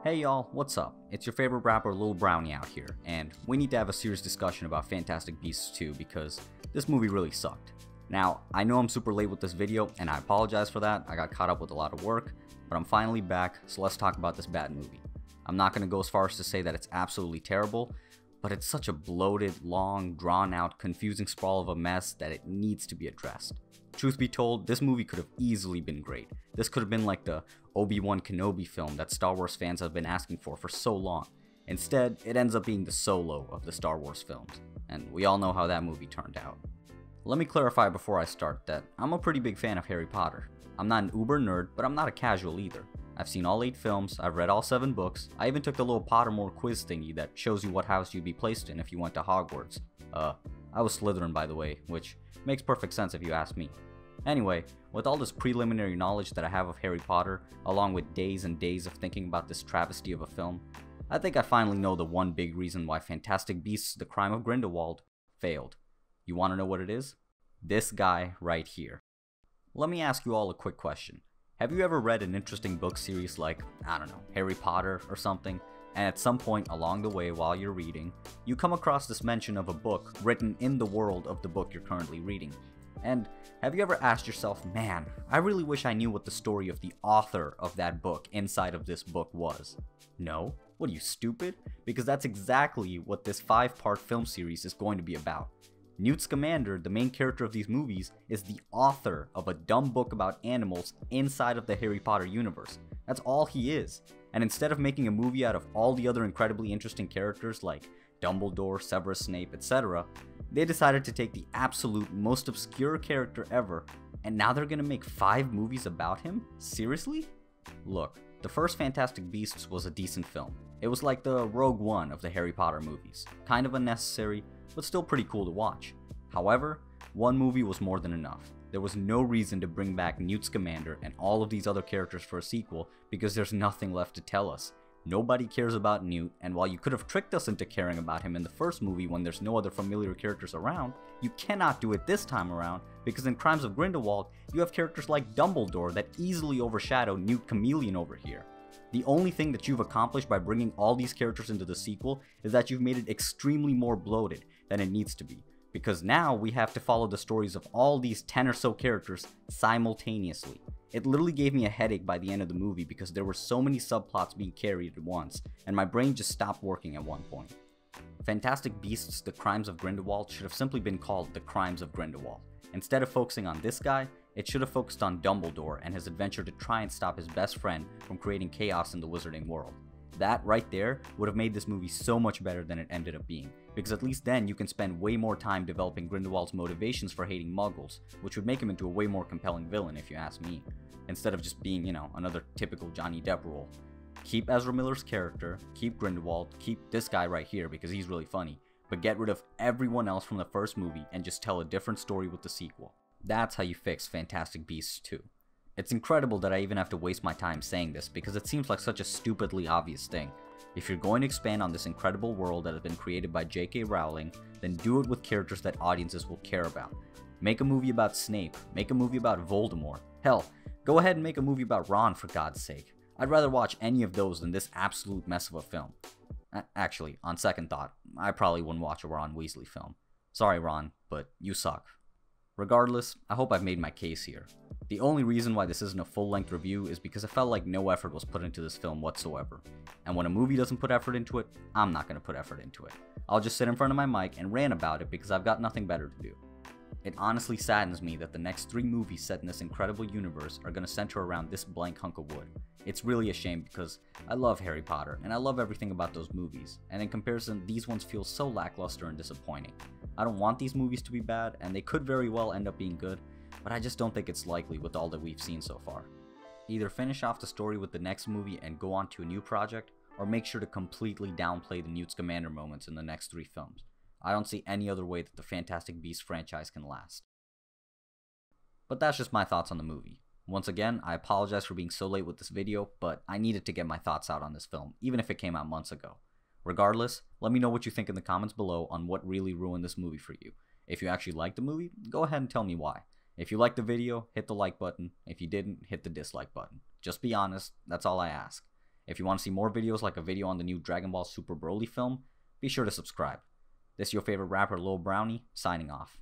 Hey y'all, what's up? It's your favorite rapper Lil Brownie out here, and we need to have a serious discussion about Fantastic Beasts 2 because this movie really sucked. Now, I know I'm super late with this video, and I apologize for that. I got caught up with a lot of work, but I'm finally back, so let's talk about this bad movie. I'm not going to go as far as to say that it's absolutely terrible, but it's such a bloated, long, drawn-out, confusing sprawl of a mess that it needs to be addressed. Truth be told, this movie could have easily been great. This could have been like the Obi-Wan Kenobi film that Star Wars fans have been asking for so long. Instead, it ends up being the Solo of the Star Wars films, and we all know how that movie turned out. Let me clarify before I start that I'm a pretty big fan of Harry Potter. I'm not an uber nerd, but I'm not a casual either. I've seen all 8 films, I've read all 7 books, I even took the little Pottermore quiz thingy that shows you what house you'd be placed in if you went to Hogwarts. I was Slytherin by the way, which makes perfect sense if you ask me. Anyway, with all this preliminary knowledge that I have of Harry Potter, along with days and days of thinking about this travesty of a film, I think I finally know the one big reason why Fantastic Beasts: The Crime of Grindelwald failed. You want to know what it is? This guy right here. Let me ask you all a quick question. Have you ever read an interesting book series like, I don't know, Harry Potter or something, and at some point along the way while you're reading, you come across this mention of a book written in the world of the book you're currently reading? And have you ever asked yourself, man, I really wish I knew what the story of the author of that book inside of this book was? No? What are you, stupid? Because that's exactly what this 5-part film series is going to be about. Newt Scamander, the main character of these movies, is the author of a dumb book about animals inside of the Harry Potter universe. That's all he is. And instead of making a movie out of all the other incredibly interesting characters like Dumbledore, Severus Snape, etc., they decided to take the absolute most obscure character ever, and now they're gonna make 5 movies about him? Seriously? Look, the first Fantastic Beasts was a decent film. It was like the Rogue One of the Harry Potter movies. Kind of unnecessary, but still pretty cool to watch. However, one movie was more than enough. There was no reason to bring back Newt Scamander and all of these other characters for a sequel because there's nothing left to tell us. Nobody cares about Newt, and while you could have tricked us into caring about him in the first movie when there's no other familiar characters around, you cannot do it this time around because in Crimes of Grindelwald, you have characters like Dumbledore that easily overshadow Newt Chameleon over here. The only thing that you've accomplished by bringing all these characters into the sequel is that you've made it extremely more bloated than it needs to be, because now we have to follow the stories of all these 10 or so characters simultaneously. It literally gave me a headache by the end of the movie because there were so many subplots being carried at once, and my brain just stopped working at one point. Fantastic Beasts: The Crimes of Grindelwald should have simply been called The Crimes of Grindelwald. Instead of focusing on this guy, it should have focused on Dumbledore and his adventure to try and stop his best friend from creating chaos in the wizarding world. That right there would have made this movie so much better than it ended up being, because at least then you can spend way more time developing Grindelwald's motivations for hating muggles, which would make him into a way more compelling villain if you ask me, instead of just being, another typical Johnny Depp role. Keep Ezra Miller's character, keep Grindelwald, keep this guy right here because he's really funny, but get rid of everyone else from the first movie and just tell a different story with the sequel. That's how you fix Fantastic Beasts 2. It's incredible that I even have to waste my time saying this because it seems like such a stupidly obvious thing. If you're going to expand on this incredible world that has been created by J.K. Rowling, then do it with characters that audiences will care about. Make a movie about Snape, make a movie about Voldemort. Hell, go ahead and make a movie about Ron for God's sake. I'd rather watch any of those than this absolute mess of a film. Actually, on second thought, I probably wouldn't watch a Ron Weasley film. Sorry Ron, but you suck. Regardless, I hope I've made my case here. The only reason why this isn't a full-length review is because I felt like no effort was put into this film whatsoever. And when a movie doesn't put effort into it, I'm not going to put effort into it. I'll just sit in front of my mic and rant about it because I've got nothing better to do. It honestly saddens me that the next 3 movies set in this incredible universe are going to center around this blank hunk of wood. It's really a shame because I love Harry Potter and I love everything about those movies, and in comparison these ones feel so lackluster and disappointing. I don't want these movies to be bad, and they could very well end up being good, but I just don't think it's likely with all that we've seen so far. Either finish off the story with the next movie and go on to a new project, or make sure to completely downplay the Newt Scamander moments in the next 3 films. I don't see any other way that the Fantastic Beasts franchise can last. But that's just my thoughts on the movie. Once again, I apologize for being so late with this video, but I needed to get my thoughts out on this film, even if it came out months ago. Regardless, let me know what you think in the comments below on what really ruined this movie for you. If you actually liked the movie, go ahead and tell me why. If you liked the video, hit the like button. If you didn't, hit the dislike button. Just be honest, that's all I ask. If you want to see more videos like a video on the new Dragon Ball Super Broly film, be sure to subscribe. This is your favorite rapper, Lil Brownie, signing off.